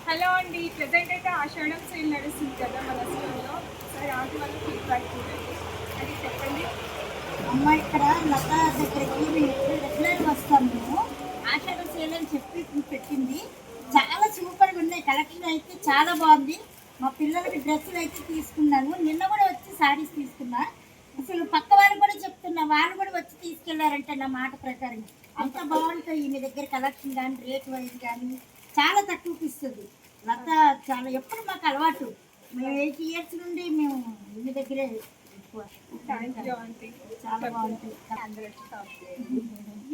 Hello అండి, present అయితే ఆషాఢం sale నడుస్తుంది కదా మన స్టోర్లో. సరే ఆంటీ వాళ్ళ ఫీడ్బ్యాక్ చూడండి. అది చెప్పండి. అమ్మ ఇక్కడ లత దగ్గరికి మేము ఎప్పుడు రెగ్యులర్గా వస్తాం. మేము ఆషాఢ సేల్ అని చెప్పి పెట్టింది. చాలా సూపర్గా ఉన్నాయి. కలెక్షన్ అయితే చాలా బాగుంది. మా పిల్లలకి డ్రెస్సులు అయితే తీసుకున్నాను. నిన్న కూడా వచ్చి శారీస్ తీసుకున్నా. అసలు పక్క వాళ్ళు కూడా చెప్తున్నా, వాళ్ళు కూడా వచ్చి తీసుకెళ్లారంటే నా మాట ప్రకారం అంత బాగుంటాయి. మీ దగ్గర కలెక్షన్ కానీ రేట్ వైజ్ కానీ చాలా తక్కువకి ఇస్తుంది లత. చాలా ఎప్పుడు మాకు అలవాటు. మేము 8 years నుండి మేము మీ దగ్గరే ఎక్కువ. Thank you aunty. చాలా బాగుంటాయి.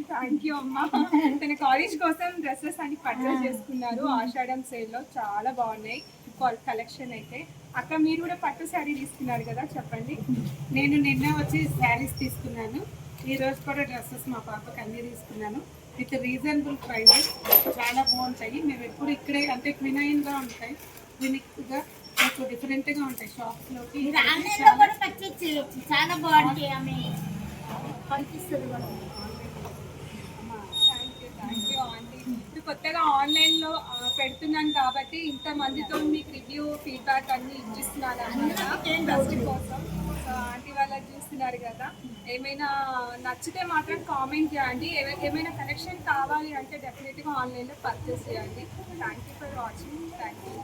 థ్యాంక్ యూ అమ్మ. తన కాలేజ్ కోసం డ్రెస్సెస్ అని పర్చేస్ చేసుకున్నారు ఆషాఢం సేల్లో. చాలా బాగున్నాయి కలెక్షన్ అయితే. అక్క మీరు కూడా పట్టు శారీ తీసుకున్నారు కదా, చెప్పండి. నేను నిన్న వచ్చి శారీస్ తీసుకున్నాను. ఈ రోజు కూడా డ్రెస్సెస్ మా పాపకి అన్నీ తీసుకున్నాను. With reasonable prices. చాలా బాగుంటాయి. మేము ఎప్పుడు ఇక్కడే అంటే క్వినైన్గా ఉంటాయి, యూనిక్గా కొంచెం డిఫరెంట్గా ఉంటాయి షాప్స్లోకి. మీరు ఆన్లైన్లో కూడా పర్చేజ్ చేయొచ్చు. చాలా బాగుంటాయి. ఆమె పంపిస్తుంది కూడా. Thank you aunty. ఇప్పుడు కొత్తగా ఆన్లైన్లో పెడుతున్నాను కాబట్టి ఇంతమందితో మీకు రివ్యూ ఫీడ్బ్యాక్ అన్నీ ఇచ్చిస్తున్నాను అన్నమాట ట్రస్ట్ కోసం. సో ఆంటీ వాళ్ళకి చూస్తున్నారు కదా, ఏమైనా నచ్చితే మాత్రం కామెంట్ చేయండి. ఏమైనా కలెక్షన్ కావాలి అంటే డెఫినెట్గా ఆన్లైన్లో పర్చేస్ చేయండి. Thank you for watching. Thank you.